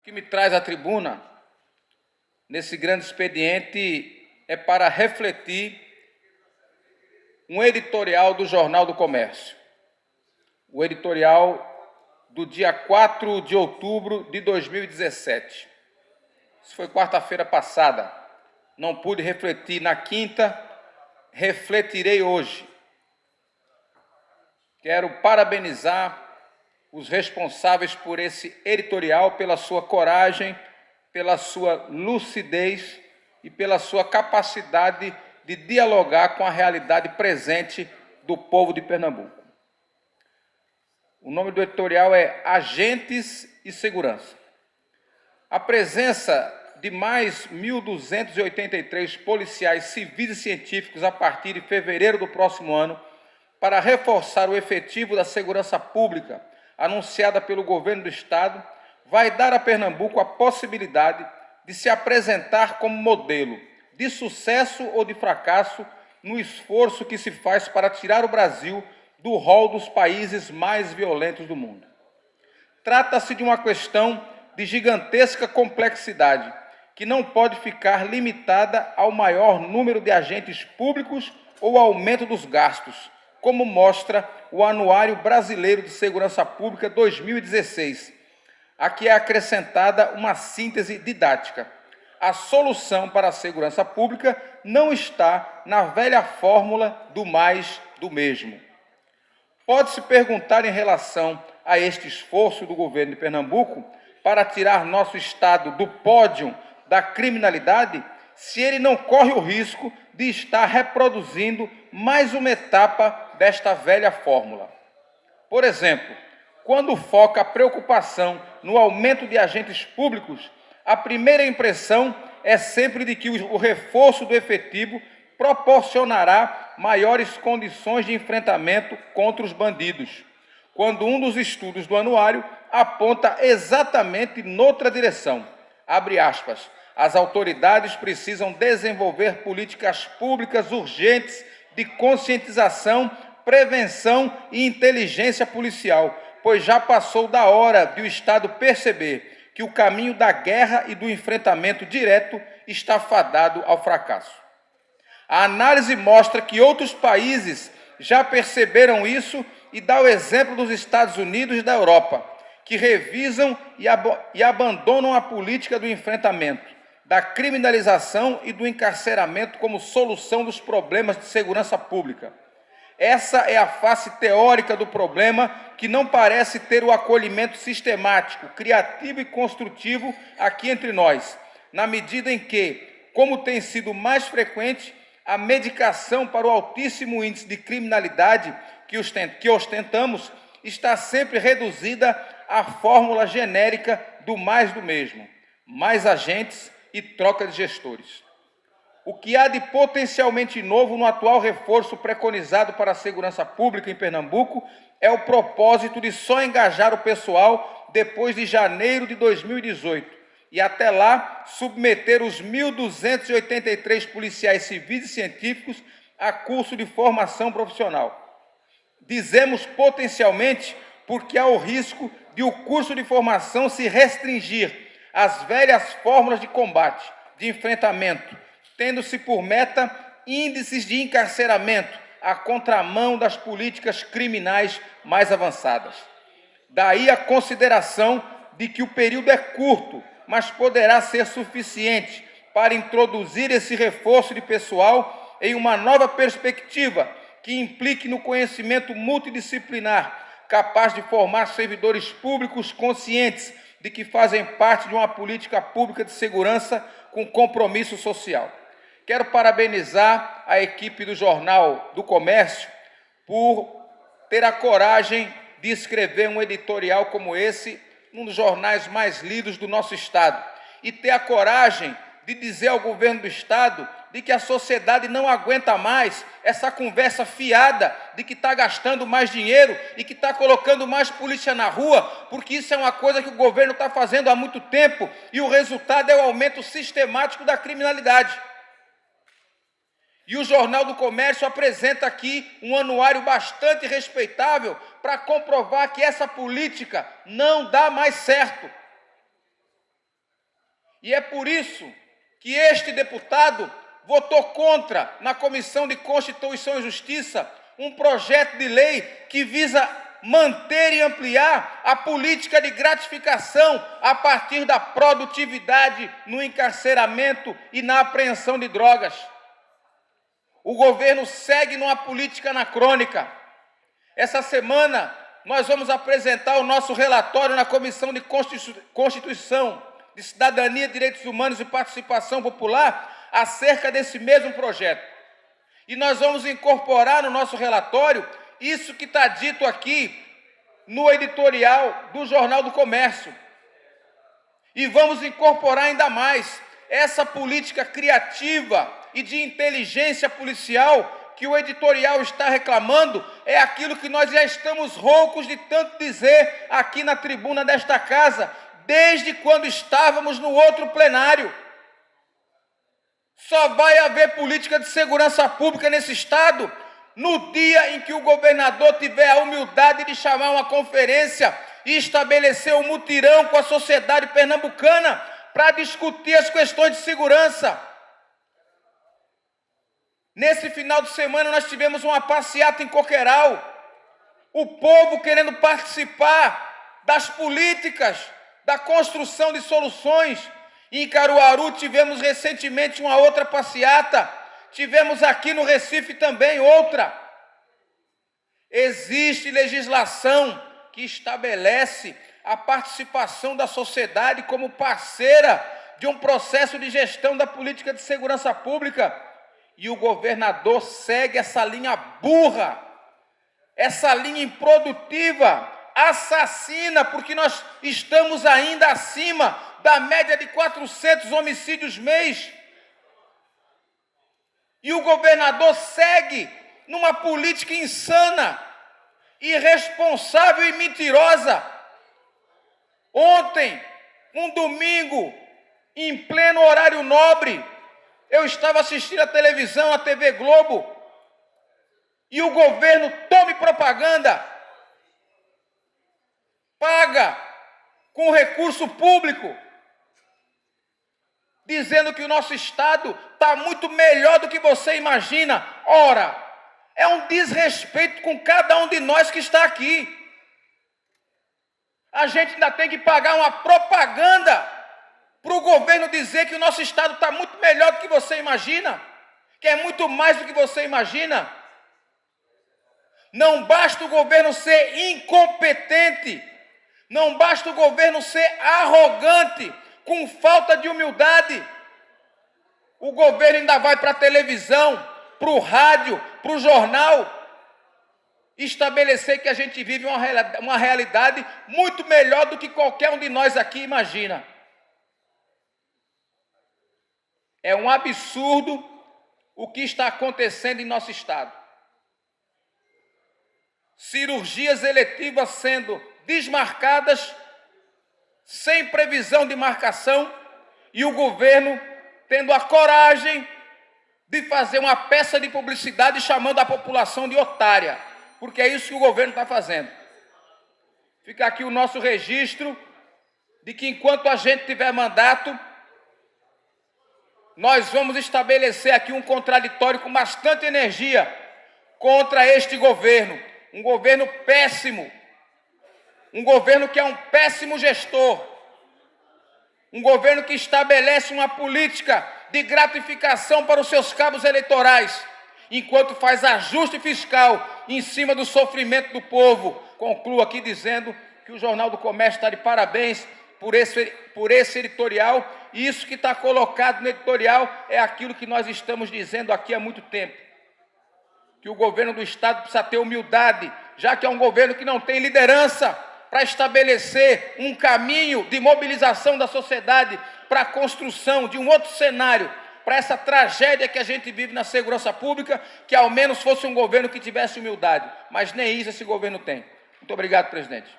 que me traz à tribuna, nesse grande expediente, é para refletir um editorial do Jornal do Comércio. O editorial do dia 4 de outubro de 2017. Isso foi quarta-feira passada. Não pude refletir na quinta, refletirei hoje. Quero parabenizar os responsáveis por esse editorial, pela sua coragem, pela sua lucidez e pela sua capacidade de dialogar com a realidade presente do povo de Pernambuco. O nome do editorial é Agentes e Segurança. A presença de mais 1.283 policiais civis e científicos a partir de fevereiro do próximo ano para reforçar o efetivo da segurança pública anunciada pelo governo do Estado, vai dar a Pernambuco a possibilidade de se apresentar como modelo de sucesso ou de fracasso no esforço que se faz para tirar o Brasil do rol dos países mais violentos do mundo. Trata-se de uma questão de gigantesca complexidade, que não pode ficar limitada ao maior número de agentes públicos ou ao aumento dos gastos, como mostra o Anuário Brasileiro de Segurança Pública 2016, a que é acrescentada uma síntese didática. A solução para a segurança pública não está na velha fórmula do mais do mesmo. Pode-se perguntar em relação a este esforço do governo de Pernambuco para tirar nosso estado do pódio da criminalidade, se ele não corre o risco de estar reproduzindo mais uma etapa desta velha fórmula. Por exemplo, quando foca a preocupação no aumento de agentes públicos, a primeira impressão é sempre de que o reforço do efetivo proporcionará maiores condições de enfrentamento contra os bandidos, quando um dos estudos do anuário aponta exatamente noutra direção. Abre aspas. As autoridades precisam desenvolver políticas públicas urgentes de conscientização, prevenção e inteligência policial, pois já passou da hora de o Estado perceber que o caminho da guerra e do enfrentamento direto está fadado ao fracasso. A análise mostra que outros países já perceberam isso e dá o exemplo dos Estados Unidos e da Europa, que revisam e abandonam a política do enfrentamento, da criminalização e do encarceramento como solução dos problemas de segurança pública. Essa é a face teórica do problema que não parece ter o acolhimento sistemático, criativo e construtivo aqui entre nós, na medida em que, como tem sido mais frequente, a medicação para o altíssimo índice de criminalidade que ostentamos está sempre reduzida à fórmula genérica do mais do mesmo, mais agentes e troca de gestores. O que há de potencialmente novo no atual reforço preconizado para a segurança pública em Pernambuco é o propósito de só engajar o pessoal depois de janeiro de 2018 e até lá submeter os 1.283 policiais civis e científicos a curso de formação profissional. Dizemos potencialmente porque há o risco de o curso de formação se restringir às velhas fórmulas de combate, de enfrentamento, tendo-se por meta índices de encarceramento à contramão das políticas criminais mais avançadas. Daí a consideração de que o período é curto, mas poderá ser suficiente para introduzir esse reforço de pessoal em uma nova perspectiva que implique no conhecimento multidisciplinar, capaz de formar servidores públicos conscientes de que fazem parte de uma política pública de segurança com compromisso social. Quero parabenizar a equipe do Jornal do Comércio por ter a coragem de escrever um editorial como esse, um dos jornais mais lidos do nosso Estado, e ter a coragem de dizer ao governo do Estado de que a sociedade não aguenta mais essa conversa fiada de que está gastando mais dinheiro e que está colocando mais polícia na rua, porque isso é uma coisa que o governo está fazendo há muito tempo e o resultado é o aumento sistemático da criminalidade. E o Jornal do Comércio apresenta aqui um anuário bastante respeitável para comprovar que essa política não dá mais certo. E é por isso que este deputado votou contra, na Comissão de Constituição e Justiça, um projeto de lei que visa manter e ampliar a política de gratificação a partir da produtividade no encarceramento e na apreensão de drogas. O governo segue numa política anacrônica. Essa semana, nós vamos apresentar o nosso relatório na Comissão de Constituição, de Cidadania, Direitos Humanos e Participação Popular acerca desse mesmo projeto. E nós vamos incorporar no nosso relatório isso que está dito aqui no editorial do Jornal do Comércio. E vamos incorporar ainda mais essa política criativa e de inteligência policial que o editorial está reclamando, é aquilo que nós já estamos roucos de tanto dizer aqui na tribuna desta casa, desde quando estávamos no outro plenário. Só vai haver política de segurança pública nesse Estado no dia em que o governador tiver a humildade de chamar uma conferência e estabelecer um mutirão com a sociedade pernambucana para discutir as questões de segurança. Nesse final de semana nós tivemos uma passeata em Coqueiral, o povo querendo participar das políticas, da construção de soluções. Em Caruaru tivemos recentemente uma outra passeata, tivemos aqui no Recife também outra. Existe legislação que estabelece a participação da sociedade como parceira de um processo de gestão da política de segurança pública. E o governador segue essa linha burra, essa linha improdutiva, assassina, porque nós estamos ainda acima da média de 400 homicídios mês. E o governador segue numa política insana, irresponsável e mentirosa. Ontem, um domingo, em pleno horário nobre, eu estava assistindo a televisão, a TV Globo, e o governo tome propaganda, paga com recurso público, dizendo que o nosso Estado está muito melhor do que você imagina. Ora, é um desrespeito com cada um de nós que está aqui. A gente ainda tem que pagar uma propaganda para o governo dizer que o nosso Estado está muito melhor do que você imagina, que é muito mais do que você imagina. Não basta o governo ser incompetente, não basta o governo ser arrogante, com falta de humildade. O governo ainda vai para a televisão, para o rádio, para o jornal, estabelecer que a gente vive uma realidade muito melhor do que qualquer um de nós aqui imagina. É um absurdo o que está acontecendo em nosso Estado. Cirurgias eletivas sendo desmarcadas, sem previsão de marcação, e o governo tendo a coragem de fazer uma peça de publicidade chamando a população de otária, porque é isso que o governo está fazendo. Fica aqui o nosso registro de que enquanto a gente tiver mandato, nós vamos estabelecer aqui um contraditório com bastante energia contra este governo, um governo péssimo, um governo que é um péssimo gestor, um governo que estabelece uma política de gratificação para os seus cabos eleitorais, enquanto faz ajuste fiscal em cima do sofrimento do povo. Concluo aqui dizendo que o Jornal do Comércio está de parabéns por esse editorial, e isso que está colocado no editorial é aquilo que nós estamos dizendo aqui há muito tempo, que o governo do Estado precisa ter humildade, já que é um governo que não tem liderança para estabelecer um caminho de mobilização da sociedade para a construção de um outro cenário, para essa tragédia que a gente vive na segurança pública, que ao menos fosse um governo que tivesse humildade, mas nem isso esse governo tem. Muito obrigado, presidente.